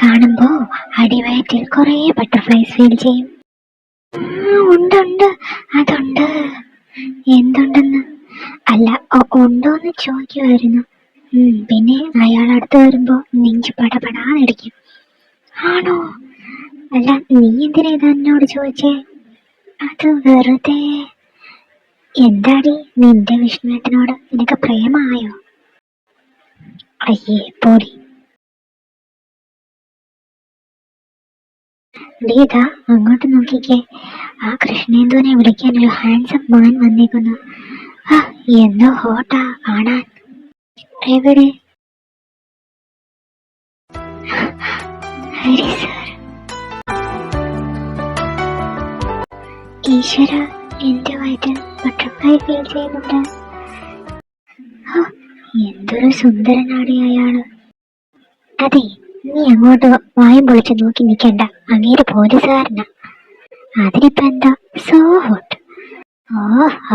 കാണുമ്പോ അടിവയറ്റിൽ കുറെ butterflies feel ചെയ്യും. ഉണ്ട് അതുണ്ട്. എന്തുണ്ടെന്ന് അല്ല, ഉണ്ടോന്ന് ചോദിക്കുമായിരുന്നു. പിന്നെ അയാൾ അടുത്ത് വരുമ്പോ നെഞ്ച് പടപടാന്നിടിക്കും. ആണോ? അല്ല, നീ എന്തിനാ ഇത് എന്നോട് ചോദിച്ചേ? അത് വെറുതെ. എന്താടി നിന്റെ വിഷ്ണുവേട്ടനോട് നിനക്ക് പ്രേമമായോ? അയ്യേ പോടി. ഇതാ അങ്ങോട്ട് നോക്കിക്കേ, ആ കൃഷ്ണേന്ദുവിനെ വിളിക്കാൻ ഒരു ഹാൻസം മാൻ വന്നേക്കുന്നു. എന്തോ ഹോട്ടാ കാണാൻ. എവിടെ? ഹരി സർ. ഈശ്വര, എന്റെ വയറ്റിൽ ബട്ടർഫ്ലൈ ഫീൽ ചെയ്യുന്നുണ്ട്. എന്തൊരു സുന്ദരനാടി അയാള്. അതെ, നീ അങ്ങോട്ട് വായും പൊളിച്ച് നോക്കി നിൽക്കണ്ട. അങ്ങേര് പോലീസുകാരനാ. അതിനിപ്പോ എന്താ സോ ഹോട്ട്?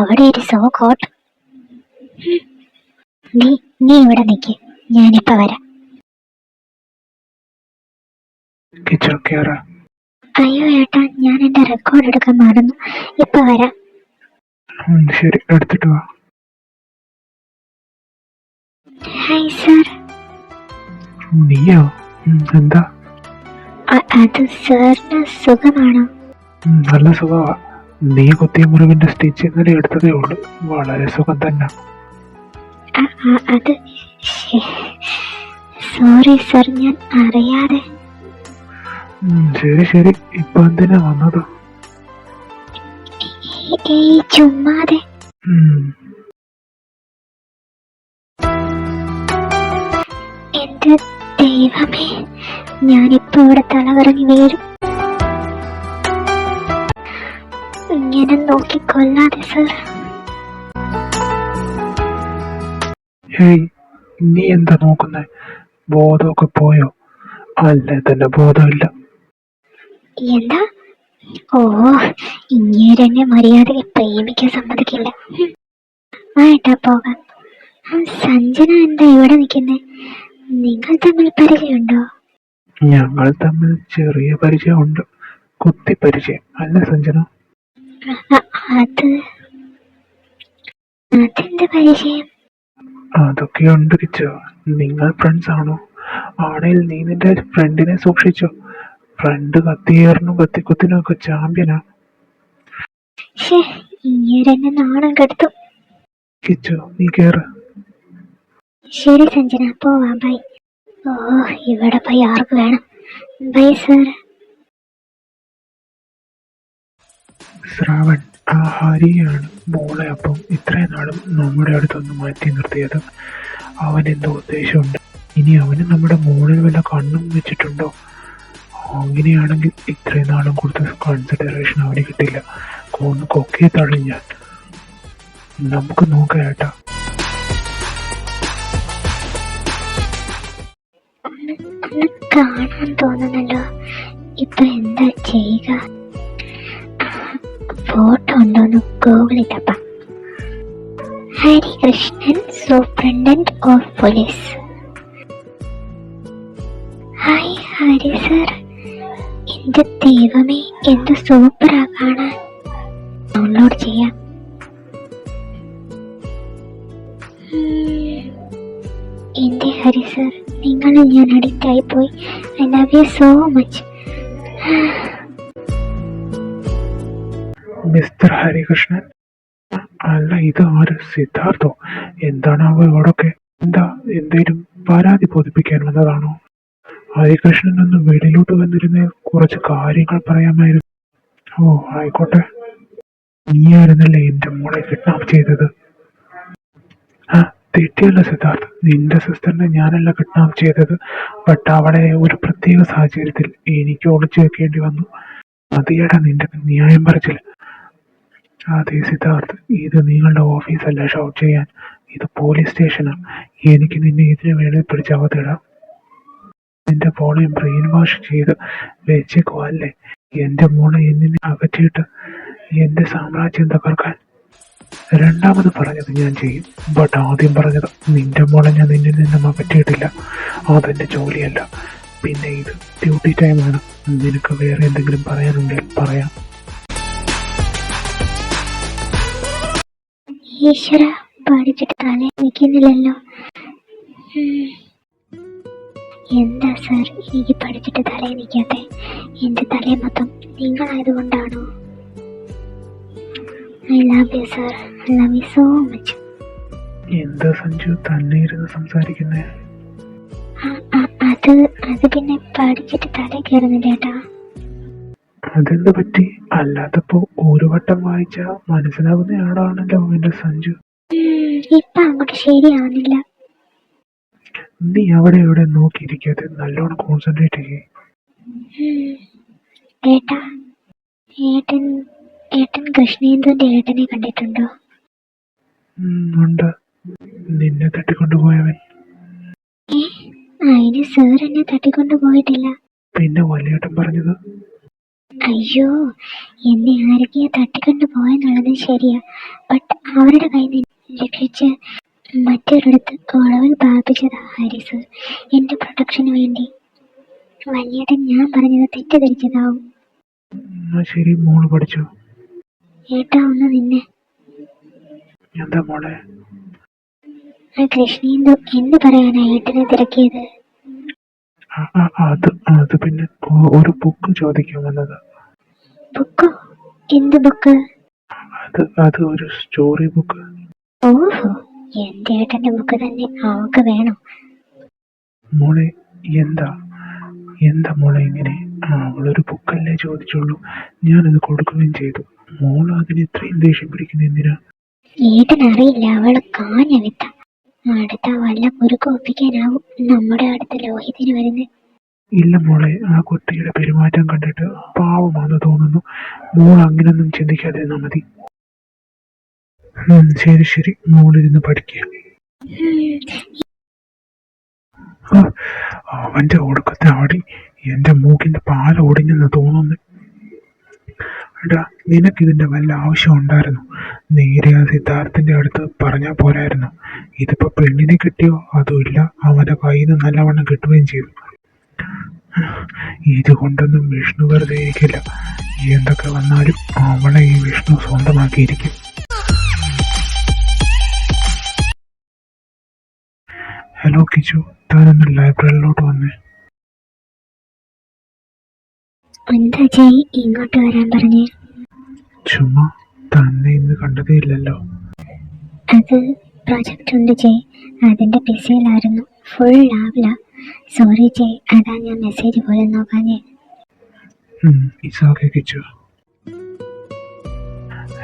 അവിടെ ഒരു സോ ഹോട്ട്. നീ ഇവിടെ നിൽക്ക്, ഞാനിപ്പോ വരാം. അയ്യോ ഏട്ടാ, ഞാൻ എന്റെ റെക്കോർഡ് എടുക്കാൻ മറന്നു. ഇപ്പൊ വരാം. ശരി, എടുത്തിട്ട് വാ. Hi sir. നീയോ? എന്താ? അത് സാറിന് സുഖമാണോ? നല്ല സുഖമാ. നീ കുത്തിയ മുറിവിന്റെ സ്റ്റിച്ച് ഇന്നലെ എടുത്തതേ ഉള്ളൂ. വളരെ സുഖം തന്നെ. അത് സോറി സർ, ഞാൻ അറിയാതെ. ശരി, ഇപ്പൊ എന്തിനാ വന്നത്? ചുമ്മാതെ. എന്റെ ദൈവമേ, ഞാനിപ്പോ ഇവിടെ തലകറങ്ങി വീഴും. ഇങ്ങനെ നോക്കിക്കൊല്ലാതെ സർ. ഹേയ്, നീ എന്താ നോക്കുന്നേ? ബോധമൊക്കെ പോയോ? അല്ലേ തന്നെ ബോധമില്ല. എന്താ? ഇങ്ങേരെന്നെ മര്യാദയ്ക്ക് പ്രേമിക്കാൻ സമ്മതിക്കില്ല. ആയിട്ടാ പോകാം. സഞ്ജന എന്താ ഇവിടെ നിൽക്കുന്നേ? നിങ്ങൾ തമ്മിൽ പരിചയമുണ്ടോ? ഞങ്ങൾ തമ്മിൽ ചെറിയ പരിചയമുണ്ട്. കുത്തി പരിചയം അല്ല സഞ്ജന? അതെന്ത് പരിചയം? അതൊക്കെ ഉണ്ട് കിച്ചോ. നിങ്ങൾ ഫ്രണ്ട്സ് ആണോ? ആണെങ്കിൽ നീ നിന്റെ ഫ്രണ്ടിനെ സൂക്ഷിച്ചോ. ഫ്രണ്ട് കത്തിയേറിനും കത്തിക്കുത്തിനും ഒക്കെ ചാമ്പ്യനാ. ഇങ്ങേരെന്നെ നാണം കെടുത്തു. കിച്ചോ, നീ കേറ്. ശരി സഞ്ജന, പോവാ. ബൈ. ഇവിടെ പോയി ആർക്ക് വേണം? Bye sir. ശ്രാവൺ, ആ ഹരിയാണ് മോളെ അപ്പം ഇത്രയും നാളും നമ്മുടെ അടുത്തൊന്ന് മാറ്റി നിർത്തിയത്. അവൻ എന്തോ ഉദ്ദേശമുണ്ട്. ഇനി അവന് നമ്മുടെ മോളിൽ വല്ല കണ്ണും വെച്ചിട്ടുണ്ടോ? അങ്ങനെയാണെങ്കിൽ ഇത്രയും നാളും കൊടുത്ത കൺസിഡറേഷൻ അവന് കിട്ടില്ല. കൊക്കെ തള്ളിഞ്ഞാൽ. നമുക്ക് നോക്കാം ഏട്ടാ. കാണാൻ തോന്നുന്നല്ലോ. ഇപ്പൊ എന്താ ചെയ്യുക? ഫോട്ടോ ഉണ്ടോന്ന് ഗൂഗിളിൽ തപ്പാം. Harikrishnan, superintendent of police. Hi Hari sir. എന്റെ ദൈവമേ, എന്ത് സൂപ്പറാ കാണാൻ. ഡൗൺലോഡ് ചെയ്യാം. എന്റെ ഹരി സർ, നിങ്ങളിൽ ഞാൻ അഡിക്റ്റ് ആയിപ്പോയി. I love you so much. Mister Harikrishnan? അല്ല, ഇത് ആര്? സിദ്ധാർത്ഥോ? എന്താണാവോ ഇവിടൊക്കെ? എന്തേലും പരാതി ബോധിപ്പിക്കാൻ വന്നതാണോ? ഹരികൃഷ്ണൻ ഒന്ന് വെളിയിലോട്ട് വന്നിരുന്ന കുറച്ച് കാര്യങ്ങൾ പറയാമായിരുന്നു. ആയിക്കോട്ടെ. നീയായിരുന്നല്ലേ എന്റെ മോളെ കിഡ്നാപ്പ് ചെയ്തത്? തെറ്റിയല്ല സിദ്ധാർത്ഥ്, നിന്റെ സിസ്റ്ററിനെ ഞാനല്ല കിഡ്നാപ്പ് ചെയ്തത്. ബട്ട് അവളെ ഒരു പ്രത്യേക സാഹചര്യത്തിൽ എനിക്ക് ഒളിച്ചു വെക്കേണ്ടി വന്നു. മതിയടാ നിന്റെ ന്യായം പറച്ചില്ല. അതെ സിദ്ധാർത്ഥ്, ഇത് നിങ്ങളുടെ ഓഫീസല്ല ഷൗട്ട് ചെയ്യാൻ. ഇത് പോലീസ് സ്റ്റേഷനാണ്. എനിക്ക് നിന്നെ ഇതിനു വേണ്ടി പിടിച്ച് അവതിടാം. നിന്റെ മോളെ ബ്രെയിൻ വാഷ് ചെയ്ത് വെച്ചേക്കോ അല്ലേ? എന്റെ മോളെ എന്നിനെ അകറ്റിയിട്ട് എന്റെ സാമ്രാജ്യം തകർക്കാൻ. രണ്ടാമത് പറഞ്ഞത് ഞാൻ ചെയ്യും. ബട്ട് ആദ്യം പറഞ്ഞത് നിന്റെ മോളെ ഞാൻ നിന്നിൽ നിന്നും അകറ്റിയിട്ടില്ല. അതെന്റെ ജോലിയല്ല. പിന്നെ ഇത് ഡ്യൂട്ടി ടൈമാണ്. നിനക്ക് വേറെ എന്തെങ്കിലും പറയാനുണ്ടെങ്കിൽ പറയാം. ഈശ്വര, പഠിച്ചിട്ട് തല നിൽക്കുന്നില്ലല്ലോ. എന്താ സാർ എനിക്ക് പഠിച്ചിട്ട് തല നിൽക്കാത്തെ? എന്റെ തലേ മൊത്തം നിങ്ങളായതുകൊണ്ടാണോ? I love you sir, I love you so much. എന്താ സഞ്ജു തന്നെ ഇരുന്ന് സംസാരിക്കുന്നേ? അത് പിന്നെ പഠിച്ചിട്ട് തല കയറുന്നില്ല ഏട്ടാ. അതെന്ത് പറ്റി? അല്ലാത്തപ്പോ ഒരു വട്ടം വായിച്ച മനസ്സിലാവുന്ന ആളാണല്ലോ എന്റെ സഞ്ജു. ഇപ്പൊ അങ്ങോട്ട് ശരിയാവുന്നില്ല. നീ അവിടെ ഇവിടെ നോക്കിയിരിക്കാതെ നല്ലോണം കോൺസെൻട്രേറ്റ് ചെയ്യേ. ഏട്ടാ, ഏട്ടൻ കൃഷ്ണേന്ദുവിന്റെ ഏട്ടനെ കണ്ടിട്ടുണ്ടോ? ഉണ്ട്. നിന്നെ തട്ടിക്കൊണ്ടുപോയവൻ. അതിന് സാർ എന്നെ തട്ടിക്കൊണ്ടുപോയിട്ടില്ല. പിന്നെ വലിയേട്ടൻ പറഞ്ഞത്? അയ്യോ, എന്നെ ആരൊക്കെയാ തട്ടിക്കൊണ്ടു പോയെന്നുള്ളത് ശരിയാ. ബട്ട് അവരുടെ കയ്യിൽ നിന്ന് രക്ഷിച്ച് മറ്റൊരിടത്ത് ഒളവിൽ പാർപ്പിച്ചതാ ഹരി സർ, എന്റെ പ്രൊട്ടക്ഷന് വേണ്ടി. വലിയേട്ടൻ ഞാൻ പറഞ്ഞത് തെറ്റിദ്ധരിച്ചതാവും. ശരി, മോള് പഠിച്ചോ? ഏട്ടാ ഒന്ന് നിന്നെ. എന്താ മോളെ? കൃഷ്ണേന്ദു എന്ത് പറയാനാ ഏട്ടനെ തിരക്കിയത്? അത് പിന്നെ ഒരു ബുക്ക് ചോദിക്കാൻ വന്നത്. ബുക്കോ? എന്ത് ബുക്ക്? അത് ഒരു സ്റ്റോറി ബുക്ക്. ഓഹോ, എന്റെ ഏട്ടന്റെ ബുക്ക് തന്നെ അവക്ക് വേണം. മോളെ എന്താ മോളെ ഇങ്ങനെ? അവളൊരു ബുക്കല്ലേ ചോദിച്ചുള്ളൂ, ഞാനത് കൊടുക്കുകയും ചെയ്തു. മോള് അതിന് ഇത്രയും ദേഷ്യം പിടിക്കുന്ന എന്തിനാ? ഏട്ടനറിയില്ല, അവള് കാഞ്ഞ വിത്ത. അടുത്ത വല്ല കുരുക്ക് ഒപ്പിക്കാനാവും നമ്മുടെ അടുത്ത ലോഹിതിന് വരുന്നത്. ഇല്ല മോളെ, ആ കുട്ടിയുടെ പെരുമാറ്റം കണ്ടിട്ട് പാവമാണെന്ന് തോന്നുന്നു. മോൾ അങ്ങനൊന്നും ചിന്തിക്കാതിരുന്നാ മതി. ശരി, മോളിരുന്ന് പഠിക്കുക. അവന്റെ ഒടുക്കത്തെ ആടി എന്റെ മൂക്കിന്റെ പാൽ ഒടിഞ്ഞെന്ന് തോന്നുന്നു. എടാ, നിനക്കിതിന്റെ വല്ല ആവശ്യം ഉണ്ടായിരുന്നു? നേരെ ആ സിദ്ധാർത്ഥന്റെ അടുത്ത് പറഞ്ഞാൽ പോരായിരുന്നു. ഇതിപ്പോ പെണ്ണിനെ കിട്ടിയോ അതും ഇല്ല, അവന്റെ കയ്യിൽ നിന്ന് നല്ലവണ്ണം കിട്ടുകയും ചെയ്തു. ഇതുകൊണ്ടൊന്നും വിഷ്ണു വെറുതെ ഇരിക്കില്ല. എന്തൊക്കെ വന്നാലും അവളെ ഈ വിഷ്ണു സ്വന്തമാക്കിയിരിക്കും. ഹലോ കിച്ചു, താനൊന്ന് ലൈബ്രറിയിലോട്ട് വന്നേ. എന്താ ജയ് ഇങ്ങോട്ട് വരാൻ പറഞ്ഞേ? ചുമ്മാ, തന്നെ ഇന്ന് കണ്ടതേ ഇല്ലല്ലോ. അത് പ്രൊജക്റ്റ് ഉണ്ട് ജയ്, അതിന്റെ ബിസിയിലായിരുന്നു. ഫുൾ ലാവില. സോറി ജയ്, അതാ ഞാൻ മെസ്സേജ് പോലും നോക്കാഞ്ഞേ. It's okay Kichu.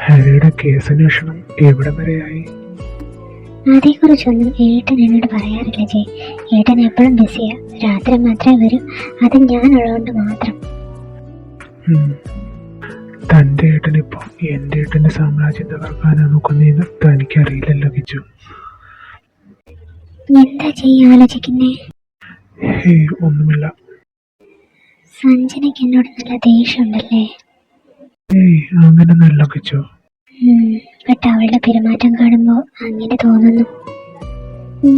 ഹരിയുടെ കേസന്വേഷണം എവിടെ വരെയായി? അതേക്കുറിച്ചൊന്നും ഏട്ടൻ എന്നോട് പറയാറില്ല ജയ്. ഏട്ടൻ എപ്പോഴും ബിസിയാ, രാത്രി മാത്രമേ വരൂ. അത് ഞാനുള്ളതുകൊണ്ട് മാത്രം. തന്റെ ഏട്ടനിപ്പോ എന്റെ ഏട്ടന്റെ സാമ്രാജ്യം തകർക്കാനാ നോക്കുന്നതെന്ന് തനിക്കറിയില്ലല്ലോ കിച്ചു. എന്താ ജയ് ആലോചിക്കുന്നേ? ഒന്നുമില്ല. സഞ്ജനയ്ക്ക് എന്നോട് നല്ല ദേഷ്യമുണ്ടല്ലേ? അങ്ങനെയൊന്നുമല്ല കിച്ചു. ബട്ട് അവളുടെ പെരുമാറ്റം കാണുമ്പോ അങ്ങനെ തോന്നുന്നു.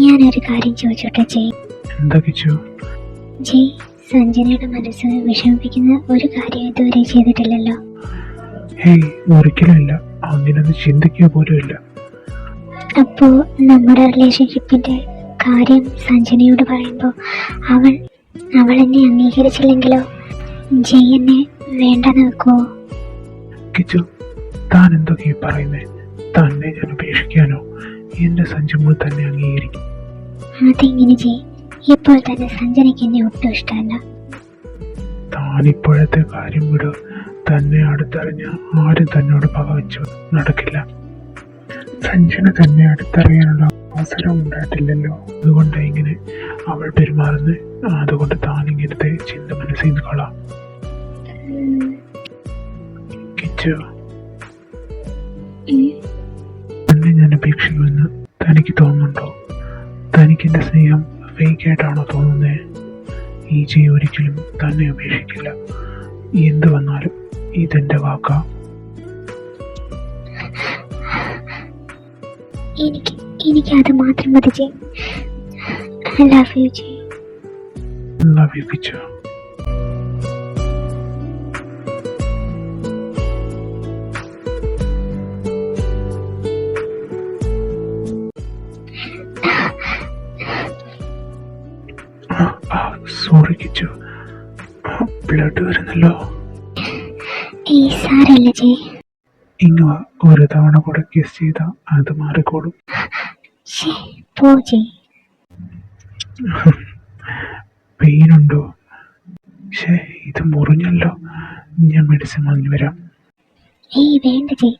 ഞാനൊരു കാര്യം ചോദിച്ചോട്ടെ ജയ്? എന്താ കിച്ചു? ജയ്, സഞ്ജനയുടെ മനസ്സ് വിഷമിപ്പിക്കുന്ന ഒരു കാര്യം ഇതുവരെ ചെയ്തിട്ടില്ലല്ലോ. ഒരിക്കലുമില്ല, അങ്ങനൊന്നും ചിന്തിക്കുക പോലും ഇല്ല. അപ്പോ നമ്മുടെ റിലേഷൻഷിപ്പിന്റെ കാര്യം സഞ്ജനയോട് പറയുമ്പോ അവൾ എന്നെ അംഗീകരിച്ചില്ലെങ്കിലോ? ജയ് എന്നെ വേണ്ടെന്ന് വെക്കുവോ? കിച്ചു, താൻ എന്തൊക്കെ പറയുന്നേ? തന്നെ ഞാൻ ഉപേക്ഷിക്കാനോ? എന്റെ സഞ്ജുമോൾ തന്നെ അംഗീകരിക്കും. അതെങ്ങനെ ജയ്? ഇപ്പോൾ തന്നെ സഞ്ജനയ്ക്ക് എന്നെ ഒട്ടും ഇഷ്ടമല്ല. താനിപ്പോഴത്തെ കാര്യം വിട്. തന്നെ അടുത്തറിഞ്ഞ ആരും തന്നോട് പകവെച്ചു നടക്കില്ല. സഞ്ജന തന്നെ അടുത്തറിയാനുള്ള അവസരം ഉണ്ടായിട്ടില്ലല്ലോ. അതുകൊണ്ട് ഇങ്ങനെ അവൾ പെരുമാറുന്നത്. അതുകൊണ്ട് താൻ ഇങ്ങനത്തെ ചിന്ത മനസ്സിൽ നിന്ന് കളാം. കിച്ചു, തന്നെ ഞാൻ ഉപേക്ഷിക്കുമെന്ന് തനിക്ക് തോന്നുന്നുണ്ടോ? തനിക്കെന്റെ സ്നേഹം ഫേക്കായിട്ടാണോ തോന്നുന്നേ? ഈ ജയ് ഒരിക്കലും തന്നെ ഉപേക്ഷിക്കില്ല. എന്ത് വന്നാലും ഇതെന്റെ വാക്കാ. എനിക്ക് അത് മാത്രം മതി Jai. I love you Jai. Love you Kichu. Sorry Kichu, blood വരുന്നല്ലോ. ഈ സാരല്ല ജെ. ഇങ്ങ ഒരു തവണ കൂടെ കിസ് ചെയ്താ അത് മാറിക്കോളും. പോ ജെ. പെയിനുണ്ടോ? ഇത് മുറിഞ്ഞല്ലോ. ഞാൻ മെഡിസിൻ വാങ്ങി വരാം. വേണ്ട ജെ,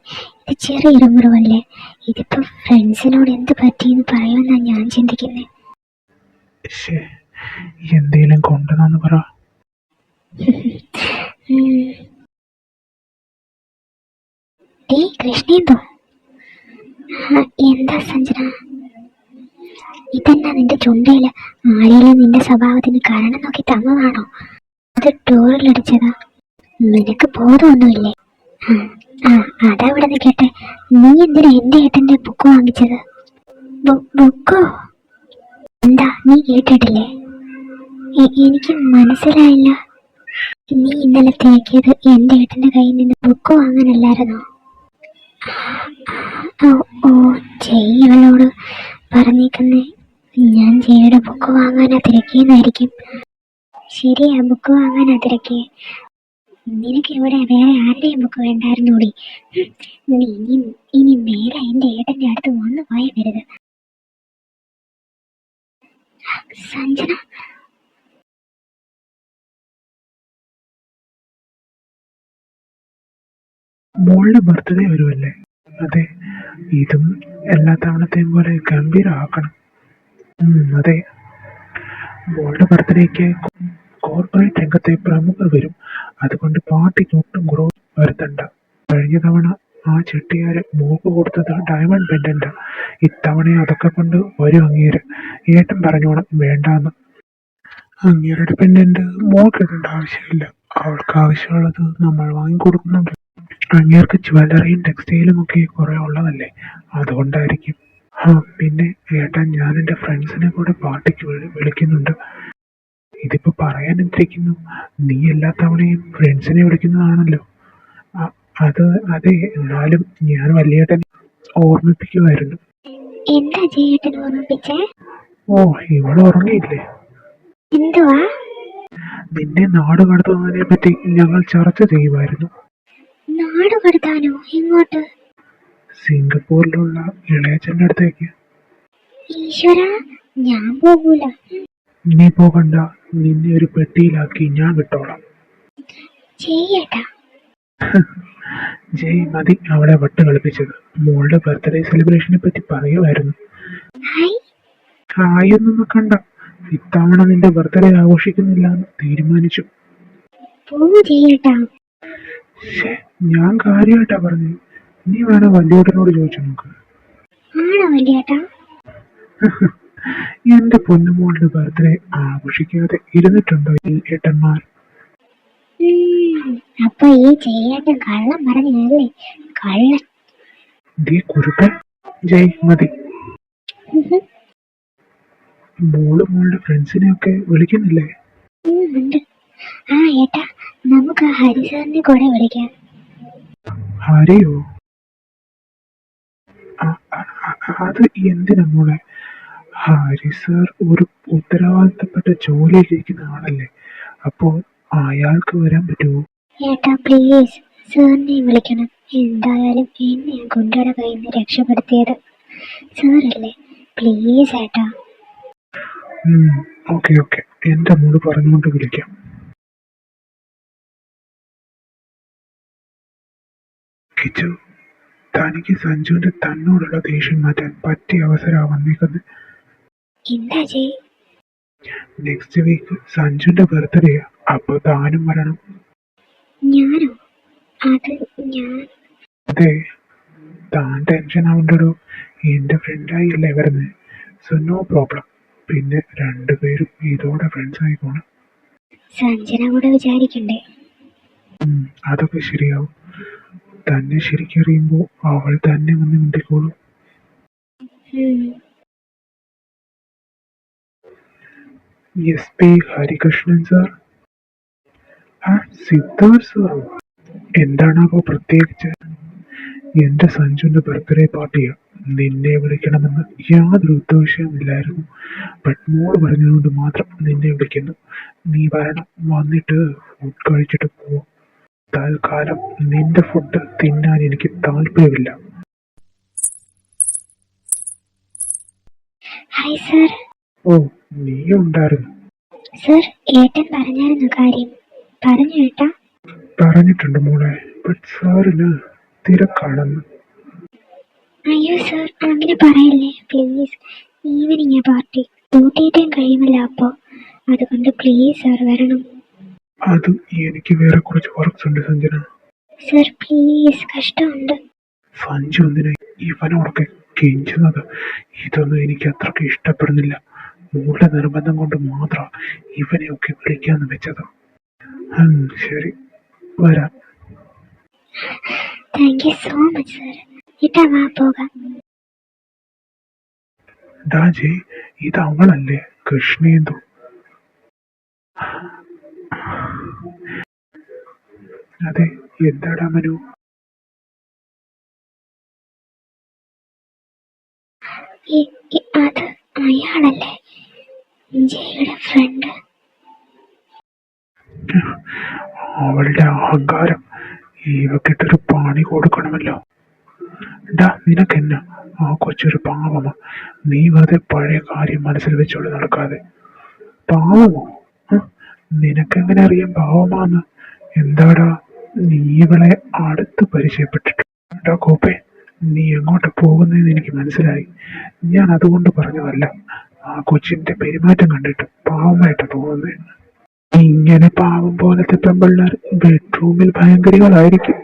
ഇത് ചെറിയൊരു മുറിവല്ലേ. ഇതിപ്പോ ഫ്രണ്ട്സിനോട് എന്ത് പറ്റിയെന്ന് പറയുമെന്നാ ഞാൻ ചിന്തിക്കുന്നേ. എന്തേലും കൊണ്ടുവന്നു പറ. കൃഷ്ണേന്തോ, എന്താ സഞ്ജന? ഇതെന്നാ നിന്റെ ചുണ്ടയില്? ആരെങ്കിലും നിന്റെ സ്വഭാവത്തിന് കാരണം നോക്കി തന്നതാണോ? അത് ഡോറിലടിച്ചതാ. നിനക്ക് ബോധമൊന്നുമില്ലേ? അതവിടെ നിൽക്കട്ടെ. നീ എന്തിനാ എന്റെ ഏട്ടന്റെ ബുക്ക് വാങ്ങിച്ചത്? ബുക്കോ? എന്താ നീ കേട്ടിട്ടില്ലേ? എനിക്ക് മനസ്സിലായില്ല. നീ ഇന്നലെ തിരക്കിയത് എന്റെ ഏട്ടന്റെ കയ്യിൽ നിന്ന് ബുക്ക് വാങ്ങാനല്ലായിരുന്നോ? ഓ, ജയ് ഇവളോട് പറഞ്ഞേക്കുന്നേ ഞാൻ ജയുടെ ബുക്ക് വാങ്ങാനാ തിരക്കിയെന്നായിരിക്കും. ശരിയാ, ബുക്ക് വാങ്ങാനാ തിരക്കിയെ. നിനക്ക് ഇവിടെ വേറെ ആരുടെയും ബുക്ക് വേണ്ടായിരുന്നോടി. നീ ഇനി മേലെ എന്റെ ഏട്ടന്റെ അടുത്ത് വന്നു പോയി വരരുത്. സഞ്ജന, മോളുടെ ബർത്ത്ഡേ വരുമല്ലേ? അതെ, ഇതും എല്ലാ തവണത്തെയും പോലെ ഗംഭീരമാക്കണം. അതെ, മോളുടെ ബർത്ത്ഡേക്ക് കോർപ്പറേറ്റ് രംഗത്തെ പ്രമുഖർ വരും. അതുകൊണ്ട് പാർട്ടിക്ക് ഒട്ടും കുറവ് വരുത്തണ്ട. കഴിഞ്ഞ തവണ ആ ചെട്ടിയാര് മോൾക്ക് കൊടുത്തത് ഡയമണ്ട് പെൻഡന്റ്. ഇത്തവണ അതൊക്കെ കൊണ്ട് വരും അങ്ങേര്. ഏട്ടൻ പറഞ്ഞോണം വേണ്ടാന്ന്. അങ്ങേരുടെ പെൻഡന്റ് മോൾക്ക് ഇടേണ്ട ആവശ്യമില്ല. അവൾക്ക് ആവശ്യമുള്ളത് നമ്മൾ വാങ്ങിക്കൊടുക്കുന്നുണ്ട്. അങ്ങേർക്ക് ജ്വല്ലറിയും ടെക്സ്റ്റൈലും ഒക്കെ കുറെ ഉള്ളതല്ലേ, അതുകൊണ്ടായിരിക്കും. പിന്നെ ഏട്ടൻ ഞാൻ എൻ്റെ ഫ്രണ്ട്സിനെ കൂടെ പാർട്ടിക്ക് വിളിക്കുന്നുണ്ട്. ഇതിപ്പോ പറയാൻ എന്തിരിക്കുന്നു? നീ എല്ലാ തവണയും ഫ്രണ്ട്സിനെ വിളിക്കുന്നതാണല്ലോ. അതെ, എന്നാലും ഞാൻ വലിയേട്ടൻ ഓർമ്മിപ്പിക്കുമായിരുന്നു. എന്താ ചേട്ടൻ ഓർമ്മിപ്പിച്ചേ? ഓ, ഇവിടെ ഉറങ്ങിയില്ലേ? എന്തുവാ? നിന്നെ നാട് കടത്തുന്നതിനെ പറ്റി ഞങ്ങൾ ചർച്ച ചെയ്യുമായിരുന്നു. നാട് കടത്താനോ? എങ്ങോട്ട്? സിംഗപ്പൂരിലുള്ള ഇളയച്ചന്റെ അടുത്തേക്ക്. ഈശ്വര, ഞാൻ പോകൂല. നീ പോകണ്ട, നിന്നെ ഒരു പെട്ടിയിലാക്കി ഞാൻ വിട്ടോളാം. ചെയ്യട്ടാ. ജയ് മതി അവളെ വട്ട് കളിപ്പിച്ചത്. മോളുടെ ബർത്ത്ഡേ സെലിബ്രേഷനെ പറ്റി പറയുമായിരുന്നു. ഹായൊന്നും കണ്ട. ഇത്തവണ നിന്റെ ബർത്ത്ഡേ ആഘോഷിക്കുന്നില്ല എന്ന് തീരുമാനിച്ചു. ഞാൻ കാര്യമായിട്ടാ പറഞ്ഞു. നീ വേണം വലിയേട്ടനോട് ചോദിച്ചു നോക്ക്. എന്റെ പൊന്നുമോളുടെ ബർത്ത്ഡേ ആഘോഷിക്കാതെ ഇരുന്നിട്ടുണ്ടോ ഈ ഏട്ടന്മാർ? അപ്പൊ ഈ ചേട്ടൻ കള്ളം പറഞ്ഞല്ലേ? കള്ളൻ. കുരുപ്പൻ. ജയ് മതി. മോളുടെ ഫ്രണ്ട്സിനെ ഒക്കെ വിളിക്കുന്നില്ലേ? ഏട്ടാ, നമുക്ക് ഹരിസാറിനെ കൂടെ വിളിക്കാം. ഹരിയോ? അത് എന്തിനാ മോളെ? ഹരി സാർ ഒരു ഉത്തരവാദിത്തപ്പെട്ട ജോലിയിലിരിക്കുന്ന ആളല്ലേ, അപ്പോ അയാൾക്ക് വരാൻ പറ്റുമോ? ഏട്ടാ പ്ലീസ്, സാറിനെ വിളിക്കണം. എന്തായാലും എന്നെ ഗുണ്ടയുടെ കയ്യിൽ നിന്ന് രക്ഷപ്പെടുത്തിയത് സാറല്ലേ. പ്ലീസ് ഏട്ടാ. ഓക്കെ, എന്റെ മോള് പറഞ്ഞുകൊണ്ട് വിളിക്കാം. കിച്ചു, തനിക്ക് സഞ്ജുവിന്റെ തന്നോടുള്ള ദേഷ്യം മാറ്റാൻ പറ്റിയ അവസരമാണ് വന്നേക്കുന്നത്. എന്താ ചെയ്? നെക്സ്റ്റ് വീക്ക് സഞ്ജുവിന്റെ ബർത്ത്ഡേ, അപ്പൊ താനും വരണം. ഞാനോ? അത് അതെ, താൻ ടെൻഷൻ ആവണ്ടോ. എന്റെ ഫ്രണ്ടായി അല്ലേ വരുന്നത്. So no problem. പിന്നെ രണ്ടുപേരും ഇതോടെ ഫ്രണ്ട്സ് ആയിക്കോണം. സഞ്ജന കൂടെ വിചാരിക്കണ്ടേ? അതൊക്കെ ശരിയാവും. തന്നെ ശരിക്കറിയുമ്പോ അവൾ തന്നെ വന്ന് മിണ്ടിക്കോളും. S P Harikrishnan sir. ആ, സിദ്ധാർത്ഥ് സാറോ? എന്താണാവോ പ്രത്യേകിച്ച്? എന്റെ സഞ്ജുവിന്റെ ബർത്ത്ഡേ പാർട്ടിയാ. നിന്നെ വിളിക്കണമെന്ന് യാതൊരു ഉദ്ദേശവുമില്ലായിരുന്നു. ബട്ട് മോള് പറഞ്ഞതുകൊണ്ട് മാത്രം നിന്നെ വിളിക്കുന്നു. നീ വരണം. വന്നിട്ട് ഫുഡ് കഴിച്ചിട്ട് പോ. തൽക്കാലം നിന്റെ ഫുഡ് തിന്നാൻ എനിക്ക് താല്പര്യമില്ല. Hi sir. ഓ, നീ ഉണ്ടായിരുന്നു. സർ, ഏട്ടൻ പറഞ്ഞായിരുന്നു കാര്യം. പറഞ്ഞു ഏട്ടാ. പറഞ്ഞിട്ടുണ്ട് മോളെ. ബട്ട് സാറിന് തിരക്കാണെന്ന്. അയ്യോ സർ, അങ്ങനെ പറയല്ലേ please. Evening party. Duty time കഴിയുമല്ലോ അപ്പോൾ. അതുകൊണ്ട് പ്ലീസ് സർ വരണം. അത് എനിക്ക് വേറെ കുറച്ച് വർക്ക്സ് ഉണ്ട് സഞ്ജന. സർ പ്ലീസ്, കഷ്ടമുണ്ട്. സഞ്ജു എന്തിനാ ഇവനോടൊക്കെ കെഞ്ചുന്നത്? ഇതൊന്നും എനിക്ക് അത്രയ്ക്ക് ഇഷ്ടപ്പെടുന്നില്ല. മോളുടെ നിർബന്ധം കൊണ്ട് മാത്രം ഇവനെയൊക്കെ വിളിക്കാന്ന് വെച്ചത്. ശരി, വരാം. Thank you so much sir. ഏട്ടാ വാ പോകാം. ഡാജി, ഇത് അവളല്ലേ, കൃഷ്ണേന്ദു? അതെ, എന്താടാ മനു? അത് അയാളല്ലേ, ജയുടെ ഫ്രണ്ട്. അവളുടെ അഹങ്കാരം. ഇവക്കിട്ടൊരു പണി കൊടുക്കണമല്ലോ. ഡാ, നിനക്കെന്നാ? ആ കൊച്ചൊരു പാവമാ. നീ വെറുതെ പഴയ കാര്യം മനസ്സിൽ വെച്ചോണ്ട് നടക്കാതെ. പാവമോ? നിനക്കെങ്ങനെ അറിയാം പാവമാന്ന്? എന്താടാ, നീ ഇവളെ അടുത്ത് പരിചയപ്പെട്ടിട്ടുണ്ടാ? കോപ്പേ, നീ എങ്ങോട്ട് പോകുന്നതെന്ന് എനിക്ക് മനസ്സിലായി. ഞാൻ അതുകൊണ്ട് പറഞ്ഞതല്ല. ആ കൊച്ചിന്റെ പെരുമാറ്റം കണ്ടിട്ട് പാവമായിട്ട് തോന്നുന്നേ. ഇങ്ങനെ പാവം പോലത്തെ പെമ്പിള്ളേർ ബെഡ്റൂമിൽ ഭയങ്കരികളായിരിക്കും.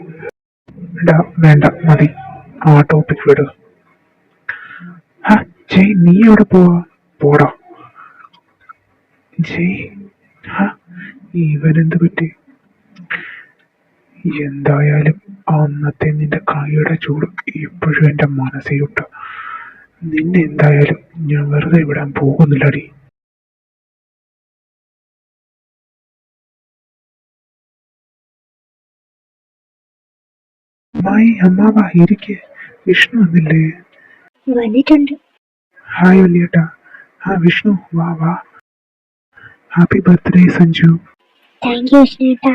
വേണ്ട, മതി. ആ ടോപ്പിക് വിടുക. ജയ്, നീ എവിടെ പോവാ? പോടാ ജയ്. ഇവനെന്ത് പറ്റി? എന്തായാലും അന്നത്തെ നിന്റെ കൈയുടെ ചൂട് ഇപ്പോഴും എന്റെ മനസ്സിലുണ്ട്. നിന്നെ എന്തായാലും ഞാൻ വെറുതെ വിടാൻ പോകുന്നില്ലടി. മായി, അമ്മാവ ഇരിക്കെ. വിഷ്ണു വന്നില്ലേ? വന്നിട്ടുണ്ട്. ഹായ് വല്യേട്ടാ. വിഷ്ണു, വാ വാ. Happy birthday Sanju. Thank you വിഷ്ണുട്ടാ.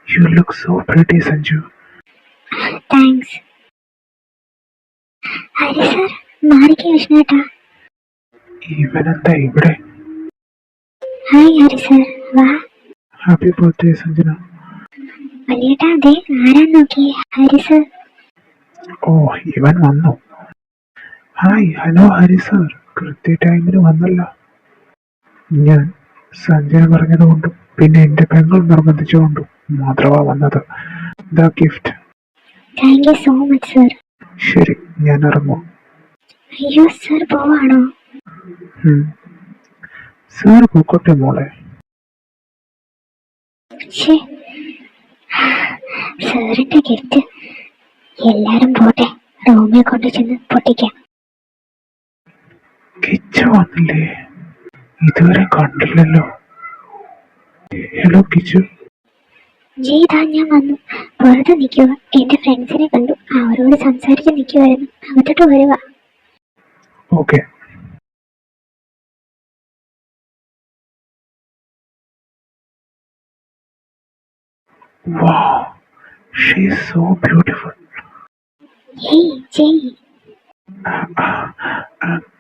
You look so pretty Sanju. Thanks. Hari sir, മാറിക്കേ വിഷ്ണുട്ടാ. ഇവനെന്താ ഇവിടെ? ഹായ് ഹരി സർ, വാ. Happy birthday Sanjana. വലിയേട്ടാ, അതെ ആരാ നോക്കി. ഹരി സർ. ഓ, ഇവൻ വന്നു. Hi, hello Hari sir. കൃത്യ ടൈമിന് വന്നല്ലോ. ഞാൻ സഞ്ജന പറഞ്ഞതുകൊണ്ടും പിന്നെ എന്റെ പെങ്ങൾ നിർബന്ധിച്ചുകൊണ്ടും മാത്രമാ വന്നത്. The gift. Thank you so much sir. ശരി, ഞാൻ ഇറങ്ങും. അയ്യോ സർ, പോവാണോ? സാർ പോക്കോട്ടെ മോളെ. സാറിന്റെ ഗിഫ്റ്റ്. എല്ലാരും പോട്ടെ, റൂമിൽ കൊണ്ടു ചെന്ന് പൊട്ടിക്കാം. കിച്ചു വന്നില്ലേ? ഇതുവരെ കണ്ടില്ലല്ലോ. ഹലോ കിച്ചു. ജയ്താ, ഞാൻ വന്നു. പുറത്ത് നിൽക്കുക. എന്റെ ഫ്രണ്ട്സിനെ കണ്ടു, അവരോട് സംസാരിച്ച് നിൽക്കുമായിരുന്നു. അകത്തോട്ട് വരുക. Okay. Wow, she's so beautiful. Hey Jay.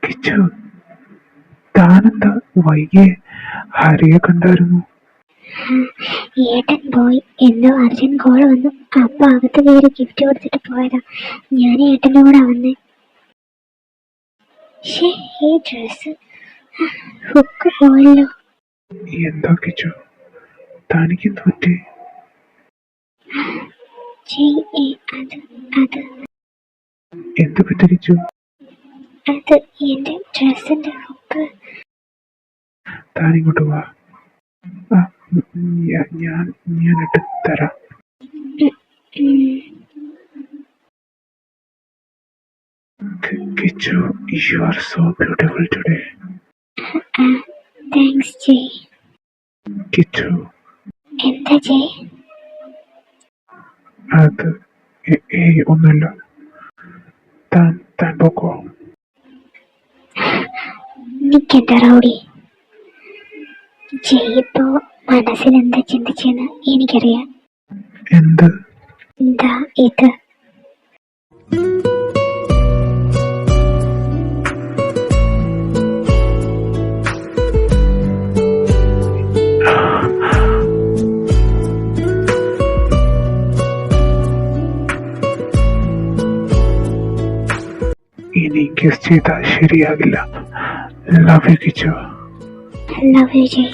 Kichu, താനെന്താ വൈകിയെ? ഹരിയെ കണ്ടായിരുന്നു. ഏട്ടൻ പോയി. എന്തോ അർജന്റ് കോൾ വന്നു. അപ്പൊ അകത്ത് കയറി ഗിഫ്റ്റ് കൊടുത്തിട്ട് പോയതാ. ഞാൻ ഏട്ടൻ്റെ കൂടെ വന്നേ. ഈ ഡ്രസ് ഹുക്ക് പോയല്ലോ. എന്താ കിച്ചു, തനിക്കെന്ത് പറ്റി? എന്ത് പറ്റി കിച്ചു? അത് എന്റെ ഡ്രസ്സിന്റെ ഹുക്ക്. താനിങ്ങോട്ട് വാ. ഞാൻ ഇട്ട് തരാം. Kichu, you are so beautiful today. Thanks Jay. Kichu, എന്താ ജയ്? അത് ഒന്നുമില്ല. താൻ പോക്കോ. നിക്കണ്ട റൗഡി. ജയ് ഇപ്പോ മനസ്സിൽ എന്താ ചിന്തിച്ചെന്ന് എനിക്കറിയാം. എന്ത്? എന്താ ഇത്? ഇനി കിസ് ചെയ്താൽ ശരിയാകില്ല. Love you Kichu. Love you Jai.